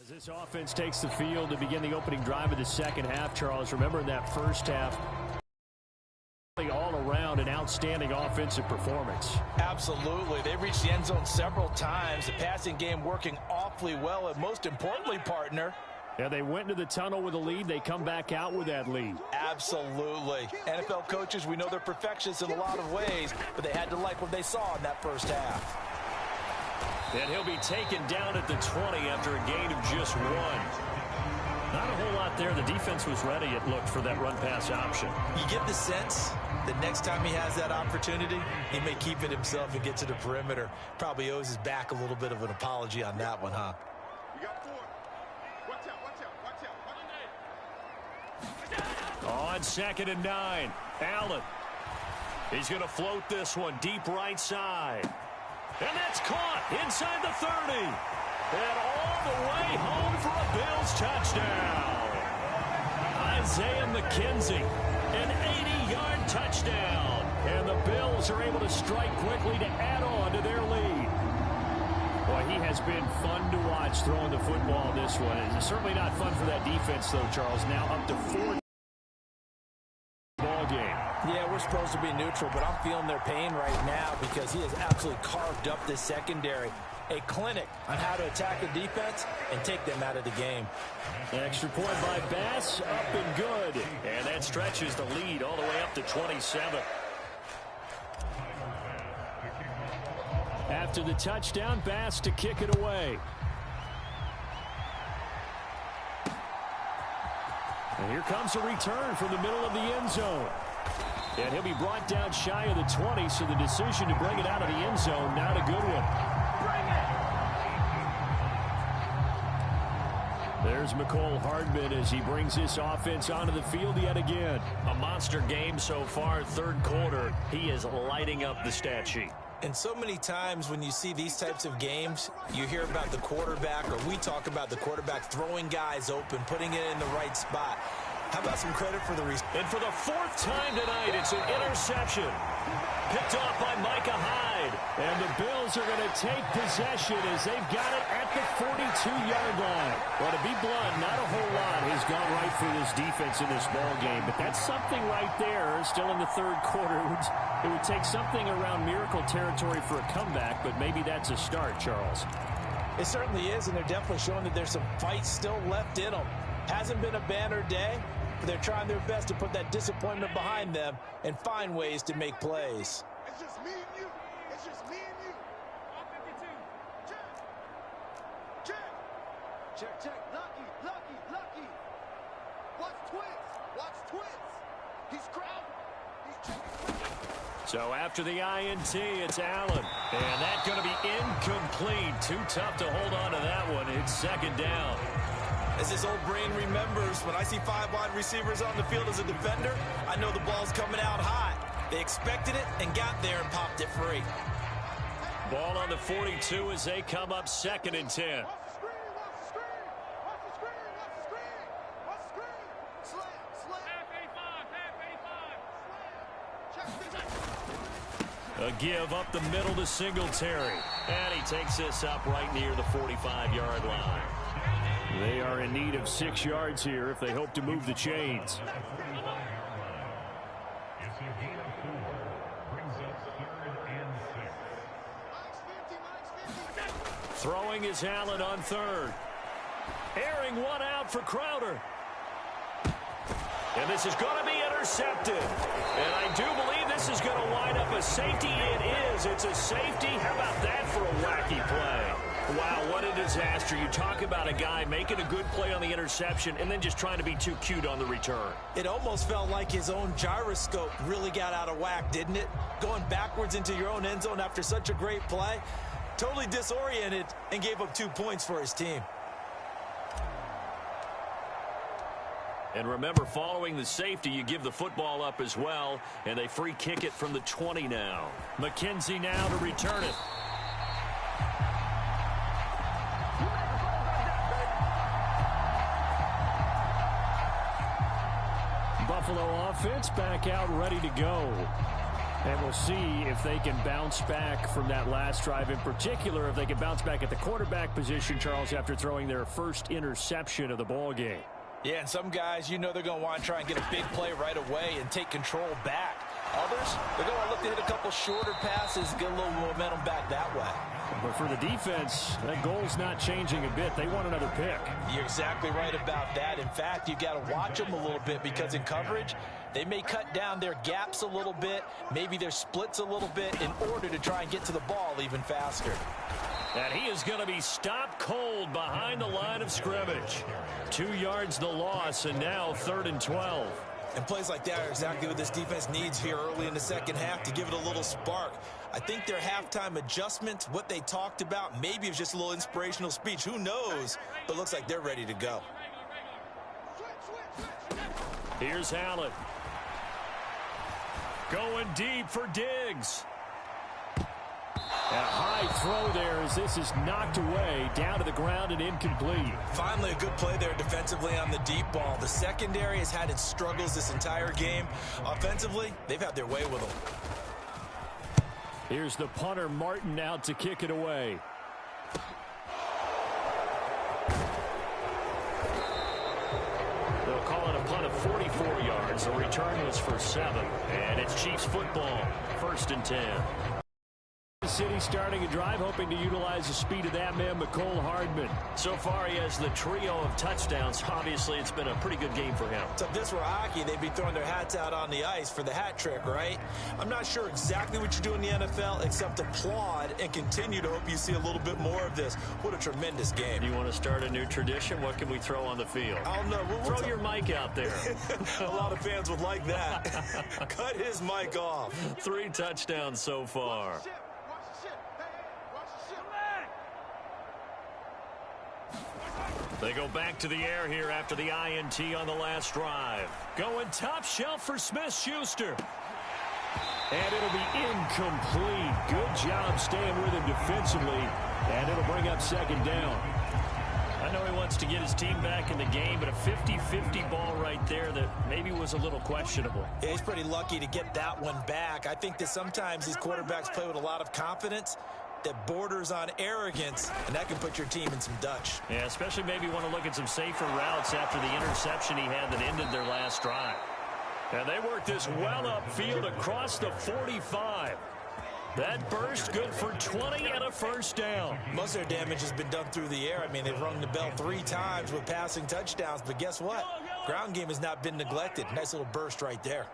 As this offense takes the field to begin the opening drive of the second half, Charles, remember in that first half, all around an outstanding offensive performance. Absolutely. They reached the end zone several times. The passing game working awfully well, and most importantly, partner, yeah, they went into the tunnel with a lead. They come back out with that lead. Absolutely. NFL coaches, we know they're perfectionists in a lot of ways, but they had to like what they saw in that first half. And he'll be taken down at the 20 after a gain of just 1. Not a whole lot there. The defense was ready, it looked, for that run-pass option. You get the sense that next time he has that opportunity, he may keep it himself and get to the perimeter. Probably owes his back a little bit of an apology on that one, huh? You got 4. Watch out. On 2nd and 9, Allen. He's going to float this one deep right side. And that's caught inside the 30. And all the way home for a Bills touchdown. Isaiah McKenzie, an 80-yard touchdown. And the Bills are able to strike quickly to add on to their lead. Boy, he has been fun to watch throwing the football this one. It's certainly not fun for that defense, though, Charles. Now up to 4 ball game. Yeah, we're supposed to be neutral, but I'm feeling their pain right now because he has absolutely carved up this secondary. A clinic on how to attack a defense and take them out of the game. Extra point by Bass, up and good. And that stretches the lead all the way up to 27. After the touchdown, Bass to kick it away. And here comes a return from the middle of the end zone. And he'll be brought down shy of the 20, so the decision to bring it out of the end zone, not a good one. There's McCole Hardman as he brings this offense onto the field yet again. A monster game so far, third quarter. He is lighting up the stat sheet. And so many times when you see these types of games, you hear about the quarterback, or we talk about the quarterback throwing guys open, putting it in the right spot. How about some credit for the receiver? And for the 4th time tonight, it's an interception. Picked off by Micah Hyde. And the Bills are going to take possession as they've got it at the 42-yard line. Well, to be blunt, not a whole lot has gone right for this defense in this ball game. But that's something right there, still in the third quarter. It would take something around miracle territory for a comeback, but maybe that's a start, Charles. It certainly is, and they're definitely showing that there's some fight still left in them. Hasn't been a banner day, but they're trying their best to put that disappointment behind them and find ways to make plays. It's just me and you. It's just me and you. 52. Check. Check. Lucky. Watch twins. He's crowded. He's checking. So after the INT, it's Allen. And that's going to be incomplete. Too tough to hold on to that one. It's 2nd down. As this old brain remembers, when I see 5 wide receivers on the field as a defender, I know the ball's coming out hot. They expected it and got there and popped it free. Ball on the 42 as they come up 2nd and 10. Watch the screen. Slam. Half A5. A give up the middle to Singletary. And he takes this up right near the 45-yard line. They are in need of 6 yards here if they hope to move the chains. Throwing is Allen on 3rd. Airing one out for Crowder. And this is going to be intercepted. And I do believe this is going to wind up a safety. It is. It's a safety. How about that for a wacky play? Wow, what a disaster. You talk about a guy making a good play on the interception and then just trying to be too cute on the return. It almost felt like his own gyroscope really got out of whack, didn't it? Going backwards into your own end zone after such a great play. Totally disoriented and gave up 2 points for his team. And remember, following the safety, you give the football up as well, and they free kick it from the 20 now. McKenzie now to return it. Buffalo offense back out ready to go. And we'll see if they can bounce back from that last drive, in particular, if they can bounce back at the quarterback position, Charles, after throwing their first interception of the ball game. Yeah, and some guys, you know they're going to want to try and get a big play right away and take control back. Others, they're going to look to hit a couple shorter passes, get a little momentum back that way. But for the defense, that goal's not changing a bit. They want another pick. You're exactly right about that. In fact, you've got to watch them a little bit because in coverage, they may cut down their gaps a little bit, maybe their splits a little bit in order to try and get to the ball even faster. And he is going to be stopped cold behind the line of scrimmage. 2 yards the loss, and now 3rd and 12. And plays like that are exactly what this defense needs here early in the second half to give it a little spark. I think their halftime adjustment, what they talked about, maybe it was just a little inspirational speech. Who knows? But it looks like they're ready to go. Here's Allen. Going deep for Diggs. A high throw there as this is knocked away, down to the ground and incomplete. Finally, a good play there defensively on the deep ball. The secondary has had its struggles this entire game. Offensively, they've had their way with them. Here's the punter, Martin, out to kick it away. They'll call it a punt of 44 yards. The return was for 7. And it's Chiefs football, 1st and 10. City starting a drive, hoping to utilize the speed of that man, McCole Hardman. So far, he has the trio of touchdowns. Obviously, it's been a pretty good game for him. So if this were hockey, they'd be throwing their hats out on the ice for the hat trick, right? I'm not sure exactly what you do in the NFL, except applaud and continue to hope you see a little bit more of this. What a tremendous game. You want to start a new tradition? What can we throw on the field? I don't know. Throw your mic out there. A lot of fans would like that. Cut his mic off. 3 touchdowns so far. They go back to the air here after the INT on the last drive. Going top shelf for Smith-Schuster. And it'll be incomplete. Good job staying with him defensively. And it'll bring up 2nd down. I know he wants to get his team back in the game, but a 50-50 ball right there that maybe was a little questionable. Yeah, he's pretty lucky to get that one back. I think that sometimes these quarterbacks play with a lot of confidence that borders on arrogance, and that can put your team in some Dutch. Yeah, especially maybe want to look at some safer routes after the interception he had that ended their last drive. And they work this well upfield across the 45. That burst good for 20 and a 1st down. Most of their damage has been done through the air. I mean, they've rung the bell 3 times with passing touchdowns, but guess what? Ground game has not been neglected. Nice little burst right there.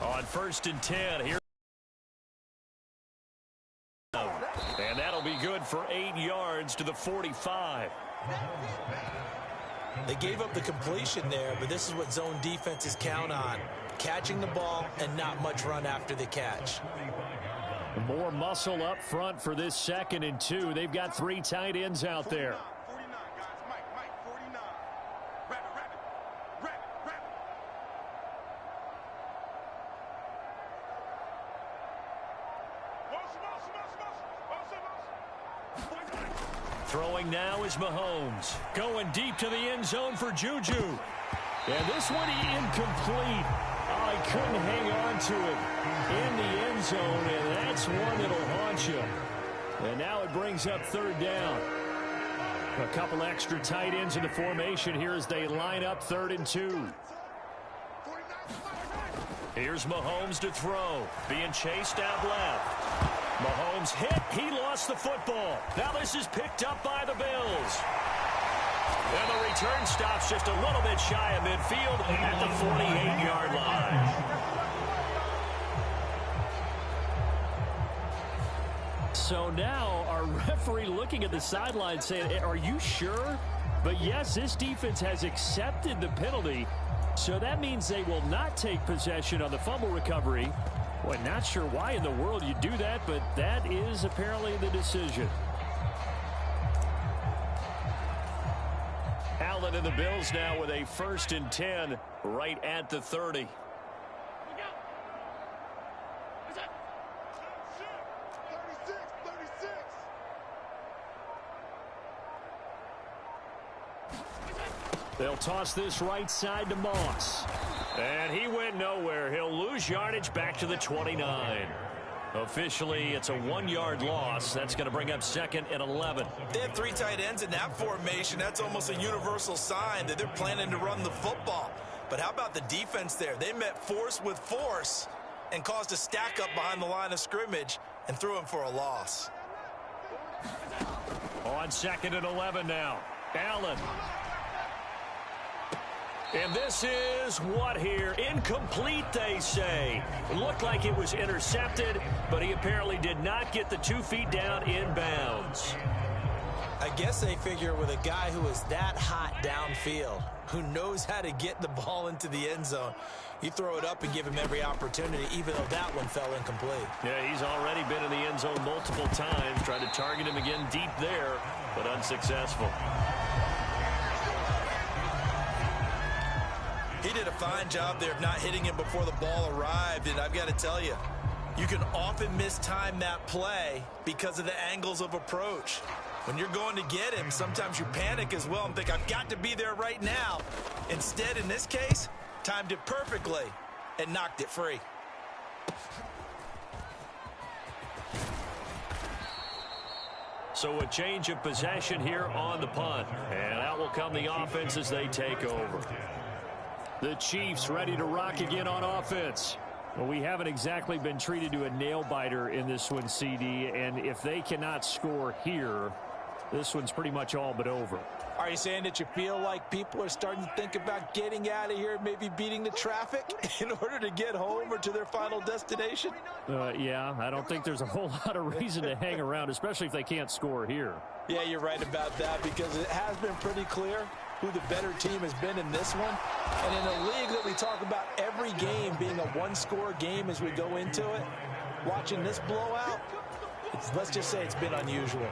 On 1st and 10, here. And that'll be good for 8 yards to the 45. They gave up the completion there, but this is what zone defenses count on. Catching the ball and not much run after the catch. More muscle up front for this 2nd and 2. They've got 3 tight ends out there. 49, guys. Mike, 49. Rabbit. Throwing now is Mahomes. Going deep to the end zone for Juju. And this one incomplete. Oh, he couldn't hang on to it in the end zone, and that's one that'll haunt you. And now it brings up 3rd down. A couple extra tight ends in the formation here as they line up 3rd and 2. Here's Mahomes to throw. Being chased out left. Mahomes hit. He lost the football. Now this is picked up by the Bills. And the return stops just a little bit shy of midfield at the 48-yard line. So now our referee looking at the sideline saying, are you sure? But yes, this defense has accepted the penalty. So that means they will not take possession on the fumble recovery. Boy, not sure why in the world you do that, but that is apparently the decision. Allen and the Bills now with a 1st and 10 right at the 30. They'll toss this right side to Moss. And he went nowhere. He'll lose yardage back to the 29. Officially, it's a 1-yard loss. That's going to bring up 2nd and 11. They have 3 tight ends in that formation. That's almost a universal sign that they're planning to run the football. But how about the defense there? They met force with force and caused a stack up behind the line of scrimmage and threw him for a loss. On 2nd and 11 now. Allen. And this is what here? Incomplete, they say. It looked like it was intercepted, but he apparently did not get the 2 feet down in bounds. I guess they figure with a guy who is that hot downfield, who knows how to get the ball into the end zone, you throw it up and give him every opportunity, even though that one fell incomplete. Yeah, he's already been in the end zone multiple times. Tried to target him again deep there, but unsuccessful. He did a fine job there of not hitting him before the ball arrived, and I've got to tell you, you can often mistime that play because of the angles of approach. When you're going to get him, sometimes you panic as well and think, I've got to be there right now. Instead, in this case, timed it perfectly and knocked it free. So a change of possession here on the punt. And out will come the offense as they take over. The Chiefs ready to rock again on offense. Well, we haven't exactly been treated to a nail-biter in this one, CD. And if they cannot score here, this one's pretty much all but over. Are you saying that you feel like people are starting to think about getting out of here, maybe beating the traffic in order to get home or to their final destination? Yeah, I don't think there's a whole lot of reason to hang around, especially if they can't score here. Yeah, you're right about that, because it has been pretty clear who the better team has been in this one. And in a league that we talk about every game being a one-score game as we go into it, watching this blowout, let's just say it's been unusual.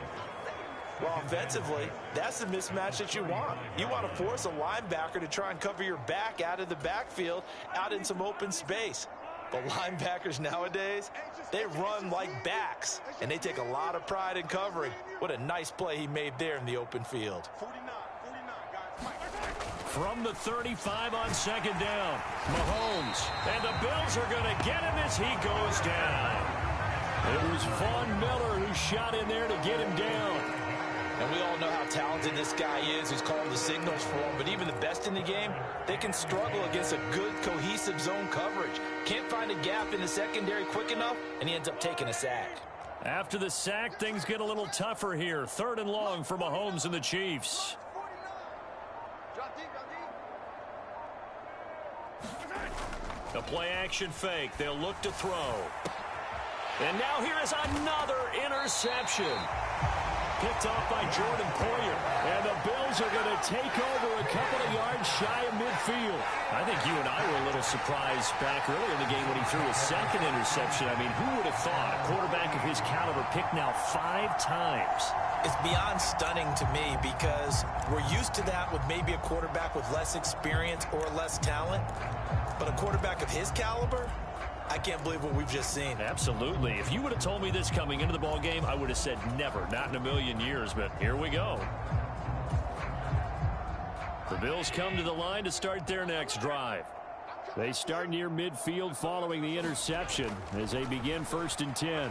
Well, offensively, that's the mismatch that you want. You want to force a linebacker to try and cover your back out of the backfield, out in some open space. But linebackers nowadays, they run like backs, and they take a lot of pride in covering. What a nice play he made there in the open field. 49, guys. From the 35 on 2nd down, Mahomes. And the Bills are going to get him as he goes down. It was Von Miller who shot in there to get him down. And we all know how talented this guy is who's calling the signals for him. But even the best in the game, they can struggle against a good, cohesive zone coverage. Can't find a gap in the secondary quick enough, and he ends up taking a sack. After the sack, things get a little tougher here. 3rd and long for Mahomes and the Chiefs. A play-action fake. They'll look to throw. And now here is another interception. Picked off by Jordan Poyer. And the Bills are going to take over a couple of yards shy of midfield. I think you and I were a little surprised back earlier in the game when he threw his 2nd interception. I mean, who would have thought a quarterback of his caliber picked now 5 times? It's beyond stunning to me, because we're used to that with maybe a quarterback with less experience or less talent. But a quarterback of his caliber, I can't believe what we've just seen. Absolutely. If you would have told me this coming into the ball game, I would have said never, not in a million years, but here we go. The Bills come to the line to start their next drive. They start near midfield following the interception as they begin 1st and 10.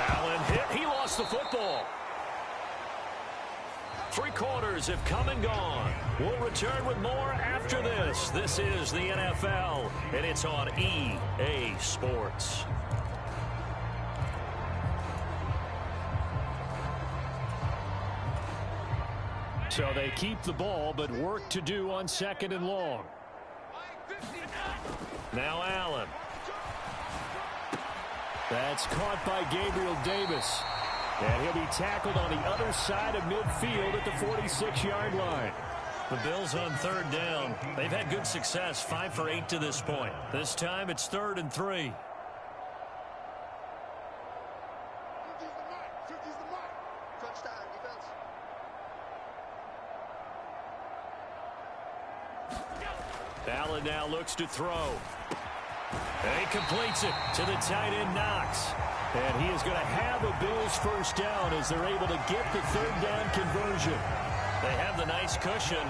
Allen hit. He lost the football. 3 quarters have come and gone. We'll return with more after this. This is the NFL, and it's on EA Sports. So they keep the ball, but work to do on 2nd and long. Now Allen. That's caught by Gabriel Davis. And he'll be tackled on the other side of midfield at the 46-yard line. The Bills on 3rd down. They've had good success, 5 for 8 to this point. This time it's 3rd and 3. Allen now looks to throw. And he completes it to the tight end, Knox. And he is going to have a Bills 1st down as they're able to get the 3rd down conversion. They have the nice cushion.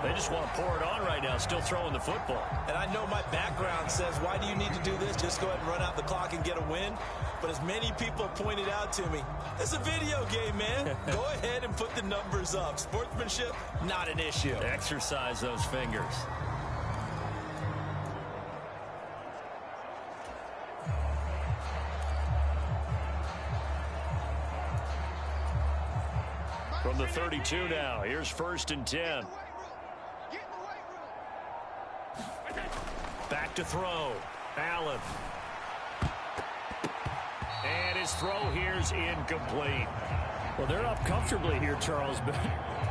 They just want to pour it on right now, still throwing the football. And I know my background says, why do you need to do this? Just go ahead and run out the clock and get a win. But as many people pointed out to me, it's a video game, man. Go ahead and put the numbers up. Sportsmanship, not an issue. Exercise those fingers. From the 32 now, here's 1st and 10. Back to throw. Allen. And his throw here's incomplete. Well, they're up comfortably here, Charles, but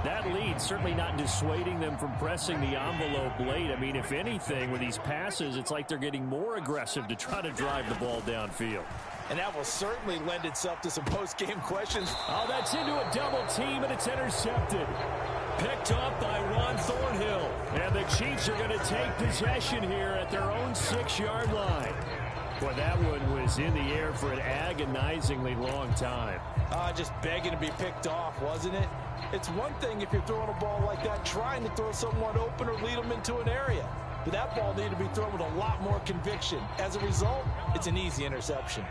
that lead certainly not dissuading them from pressing the envelope late. I mean, if anything, with these passes, it's like they're getting more aggressive to try to drive the ball downfield. And that will certainly lend itself to some post-game questions. Oh, that's into a double team, and it's intercepted. Picked up by Ron Thornhill. And the Chiefs are going to take possession here at their own 6-yard line. Boy, that one was in the air for an agonizingly long time. Just begging to be picked off, wasn't it? It's one thing if you're throwing a ball like that, trying to throw someone open or lead them into an area. But that ball needed to be thrown with a lot more conviction. As a result, it's an easy interception.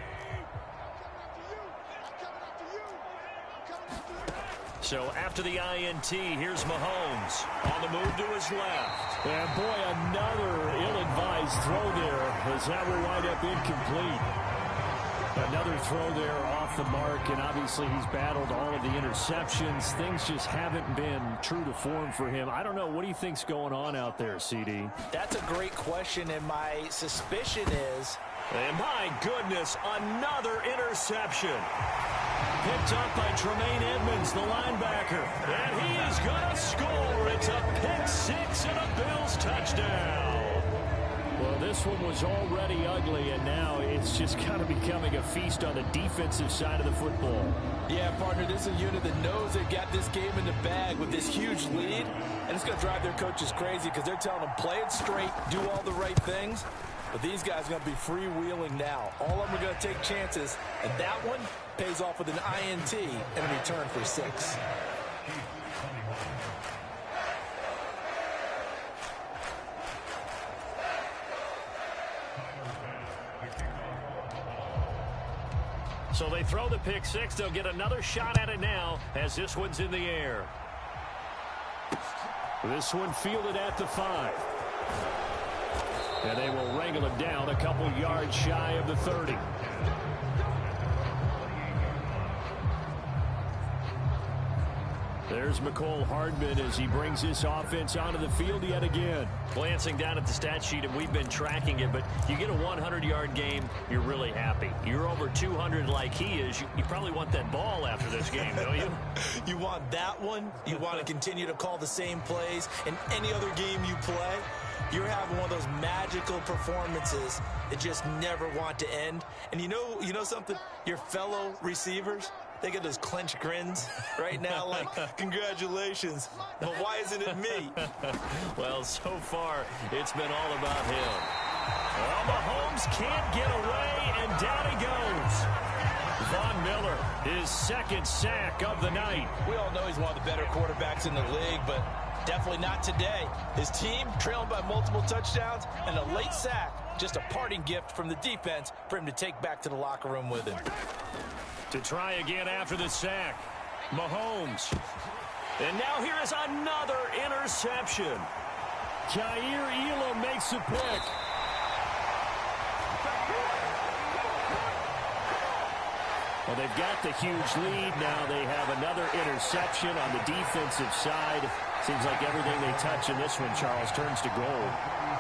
So after the INT, here's Mahomes on the move to his left. And boy, another ill-advised throw there as that will wind up incomplete. Another throw there off the mark, and obviously he's battled all of the interceptions. Things just haven't been true to form for him. I don't know. What do you think's going on out there, CD? That's a great question, and my suspicion is... And my goodness, another interception. Picked up by Tremaine Edmonds, the linebacker. And he is going to score. It's a pick six and a Bills touchdown. Well, this one was already ugly, and now it's just kind of becoming a feast on the defensive side of the football. Yeah, partner, this is a unit that knows they've got this game in the bag with this huge lead. And it's going to drive their coaches crazy because they're telling them play it straight, do all the right things. But these guys are going to be freewheeling now. All of them are going to take chances. And that one pays off with an INT and a return for 6. So they throw the pick six. They'll get another shot at it now as this one's in the air. This one fielded at the 5. And they will wrangle him down a couple yards shy of the 30. There's McCole Hardman as he brings this offense onto the field yet again. Glancing down at the stat sheet, and we've been tracking it, but you get a 100-yard game, you're really happy. You're over 200 like he is. You probably want that ball after this game, don't you? You want that one. You want to continue to call the same plays in any other game you play. You're having one of those magical performances that just never want to end. And you know something? Your fellow receivers, they get those clenched grins right now like, congratulations. But why isn't it me? Well, so far, it's been all about him. Well, Mahomes can't get away, and down he goes. Von Miller, his second sack of the night. We all know he's one of the better quarterbacks in the league, but definitely not today. His team trailing by multiple touchdowns and a late sack. Just a parting gift from the defense for him to take back to the locker room with him. To try again after the sack. Mahomes. And now here is another interception. Jair Elam makes a pick. Well, they've got the huge lead. Now they have another interception on the defensive side. Seems like everything they touch in this one, Charles, turns to gold.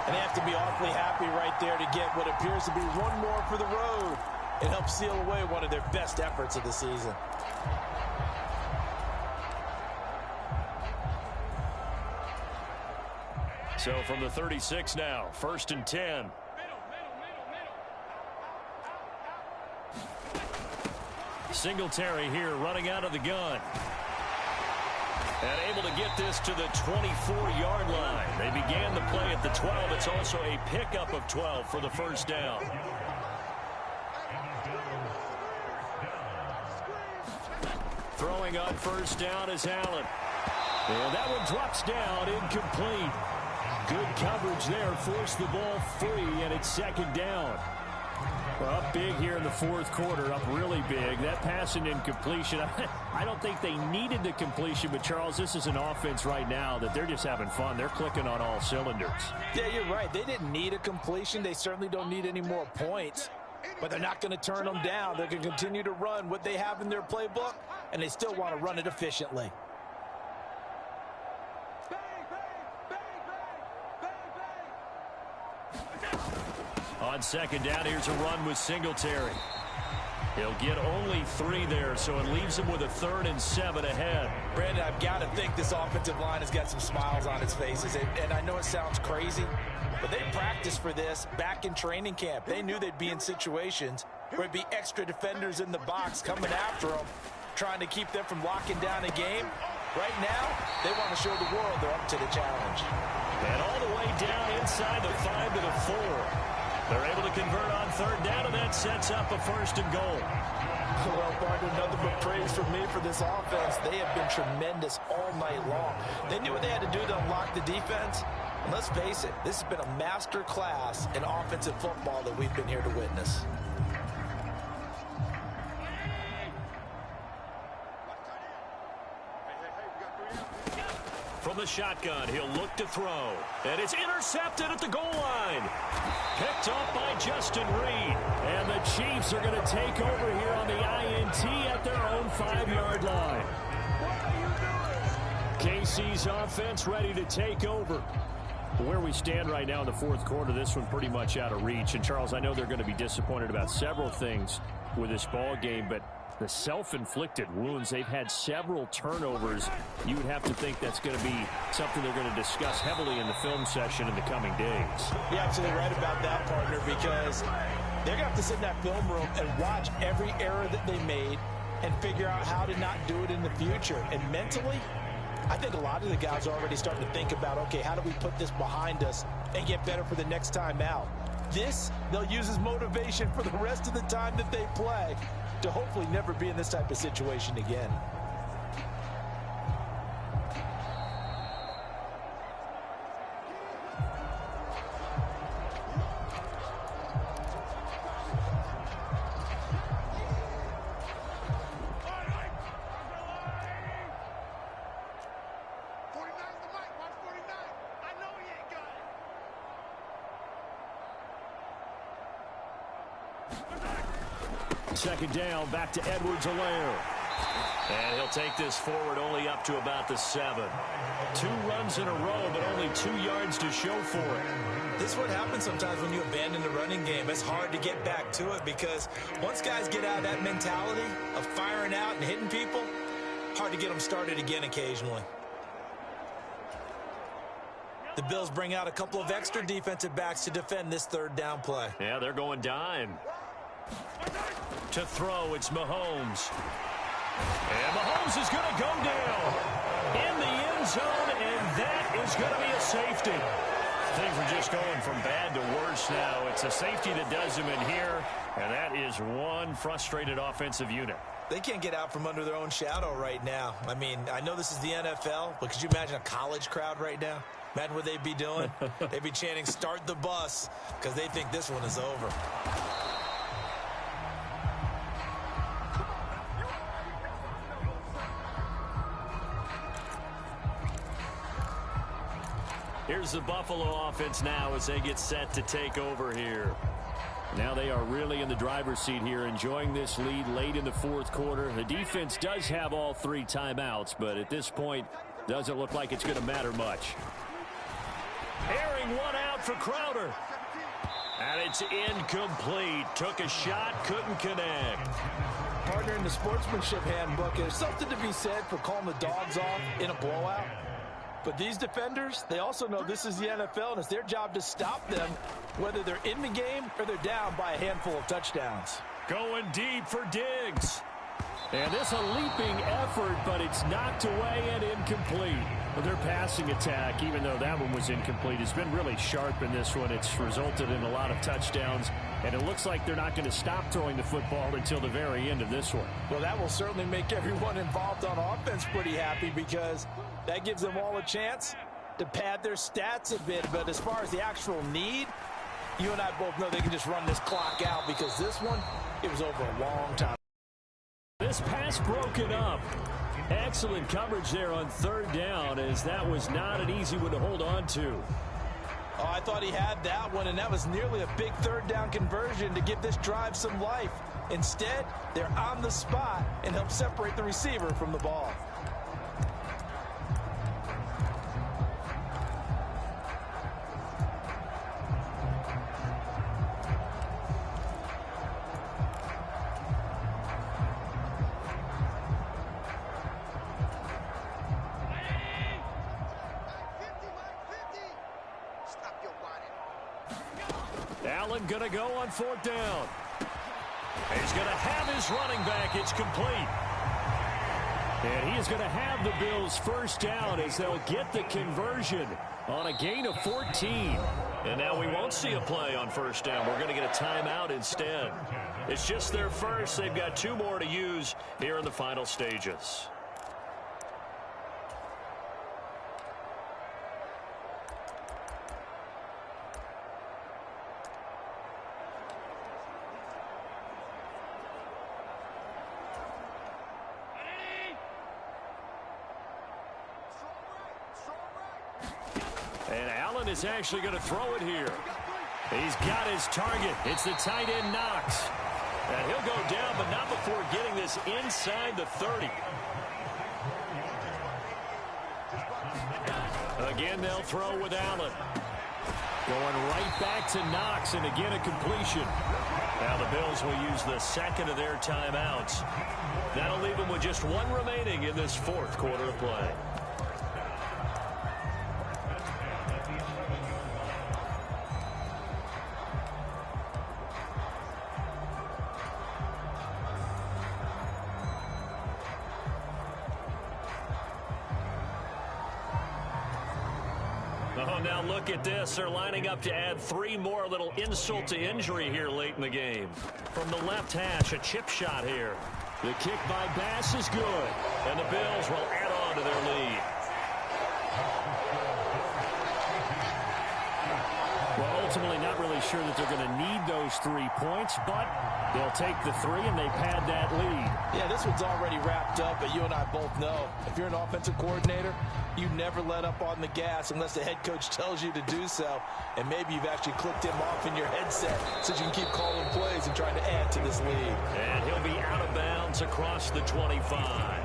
And they have to be awfully happy right there to get what appears to be one more for the road. It helps seal away one of their best efforts of the season. So from the 36 now, 1st and 10. Singletary here running out of the gun. And able to get this to the 24-yard line. They began the play at the 12. It's also a pickup of 12 for the first down. Throwing on first down is Allen. And that one drops down, incomplete. Good coverage there, forced the ball free, and it's second down. We're up big here in the fourth quarter, up really big. That pass and incompletion, I don't think they needed the completion, but Charles, this is an offense right now that they're just having fun. They're clicking on all cylinders. Yeah, you're right. They didn't need a completion. They certainly don't need any more points, but they're not going to turn them down. They're going to continue to run what they have in their playbook, and they still want to run it efficiently. On second down, here's a run with Singletary. He'll get only 3 there, so it leaves him with a 3rd and 7 ahead. Brandon, I've got to think this offensive line has got some smiles on its faces. And I know it sounds crazy, but they practiced for this back in training camp. They knew they'd be in situations where it'd be extra defenders in the box coming after them, trying to keep them from locking down a game. Right now, they want to show the world they're up to the challenge. And all the way down inside the 5 to the 4. They're able to convert on third down, and that sets up a 1st and goal. Well, partner, nothing but praise from me for this offense. They have been tremendous all night long. They knew what they had to do to unlock the defense. And let's face it, this has been a master class in offensive football that we've been here to witness. From the shotgun, he'll look to throw. And it's intercepted at the goal line. Picked off by Justin Reed. And the Chiefs are going to take over here on the INT at their own 5-yard line. KC's offense ready to take over. Where we stand right now in the fourth quarter, this one's pretty much out of reach. And, Charles, I know they're going to be disappointed about several things with this ball game, but the self-inflicted wounds, they've had several turnovers. You would have to think that's going to be something they're going to discuss heavily in the film session in the coming days. You're absolutely right about that, partner, because they're going to have to sit in that film room and watch every error that they made and figure out how to not do it in the future. And mentally, I think a lot of the guys are already starting to think about, okay, how do we put this behind us and get better for the next time out? This, they'll use as motivation for the rest of the time that they play to hopefully never be in this type of situation again. Second down, back to Edwards-Helaire. And he'll take this forward only up to about the 7. 2 runs in a row, but only 2 yards to show for it. This is what happens sometimes when you abandon the running game. It's hard to get back to it because once guys get out of that mentality of firing out and hitting people, hard to get them started again occasionally. The Bills bring out a couple of extra defensive backs to defend this 3rd down play. Yeah, they're going dime. To throw, it's Mahomes. And Mahomes is going to go down in the end zone, and that is going to be a safety. Things are just going from bad to worse now. It's a safety that does him in here, and that is one frustrated offensive unit. They can't get out from under their own shadow right now. I mean, I know this is the NFL, but could you imagine a college crowd right now? Imagine what they'd be doing. They'd be chanting, "Start the bus," because they think this one is over. Here's the Buffalo offense now as they get set to take over here. Now they are really in the driver's seat here, enjoying this lead late in the fourth quarter. The defense does have all 3 timeouts, but at this point, doesn't look like it's going to matter much. Airing one out for Crowder. And it's incomplete. Took a shot, couldn't connect. Partner, in the sportsmanship handbook, there's something to be said for calling the dogs off in a blowout. But these defenders, they also know this is the NFL, and it's their job to stop them, whether they're in the game or they're down by a handful of touchdowns. Going deep for Diggs. And this a leaping effort, but it's knocked away and incomplete. Well, their passing attack, even though that one was incomplete, has been really sharp in this one. It's resulted in a lot of touchdowns, and it looks like they're not going to stop throwing the football until the very end of this one. Well, that will certainly make everyone involved on offense pretty happy because That gives them all a chance to pad their stats a bit. But as far as the actual need, you and I both know they can just run this clock out because this one, it was over a long time. This pass broken up. Excellent coverage there on third down, as that was not an easy one to hold on to. Oh, I thought he had that one, and that was nearly a big third down conversion to give this drive some life. Instead, they're on the spot and help separate the receiver from the ball. Allen going to go on fourth down. He's going to have his running back. It's complete. And he is going to have the Bills first down as they'll get the conversion on a gain of 14. And now we won't see a play on first down. We're going to get a timeout instead. It's just their first. They've got 2 more to use here in the final stages. And Allen is actually going to throw it here. He's got his target. It's the tight end Knox. And he'll go down, but not before getting this inside the 30. Again, they'll throw with Allen. Going right back to Knox, and again a completion. Now the Bills will use the second of their timeouts. That'll leave them with just 1 remaining in this fourth quarter of play. Oh, now look at this. They're lining up to add 3 more, little insult to injury here late in the game. From the left hash, a chip shot here. The kick by Bass is good. And the Bills will add on to their lead. Well, ultimately not really sure that they're going to need those 3 points, but they'll take the 3 and they pad that lead. Yeah, this one's already wrapped up, but you and I both know if you're an offensive coordinator, you never let up on the gas unless the head coach tells you to do so. And maybe you've actually clicked him off in your headset so you can keep calling plays and trying to add to this lead. And he'll be out of bounds across the 25.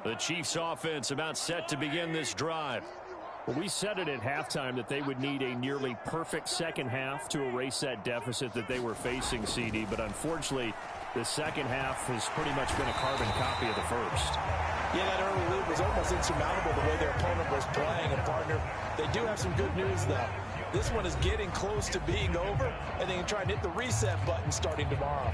The Chiefs offense about set to begin this drive. Well, we said it at halftime that they would need a nearly perfect second half to erase that deficit that they were facing, CD. But unfortunately, the second half has pretty much been a carbon copy of the first. Yeah, that early lead was almost insurmountable the way their opponent was playing. And, partner, they do have some good news, though. This one is getting close to being over, and they can try and hit the reset button starting tomorrow.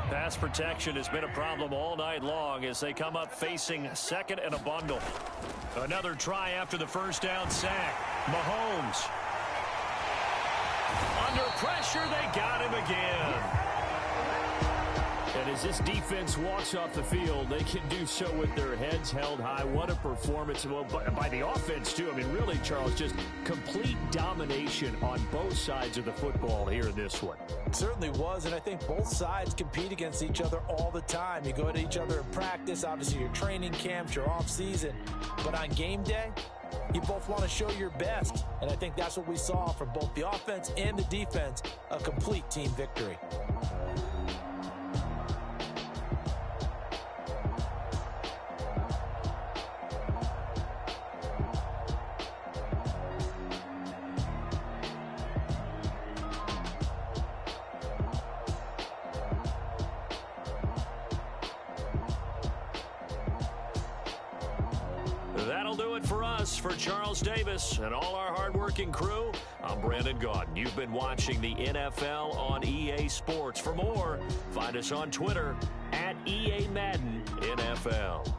Pass protection has been a problem all night long as they come up facing second and a bundle. Another try after the first down sack. Mahomes. Under pressure, they got him again. And as this defense walks off the field, they can do so with their heads held high. What a performance by the offense, too. I mean, really, Charles, just complete domination on both sides of the football here in this one. It certainly was, and I think both sides compete against each other all the time. You go to each other in practice, obviously your training camps, your off-season. But on game day, you both want to show your best. And I think that's what we saw from both the offense and the defense, a complete team victory. for us. For Charles Davis and all our hardworking crew, I'm Brandon Gaudin. You've been watching the NFL on EA Sports. For more, find us on Twitter at EA Madden NFL.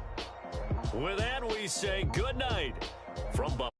With that, we say good night from Buffalo.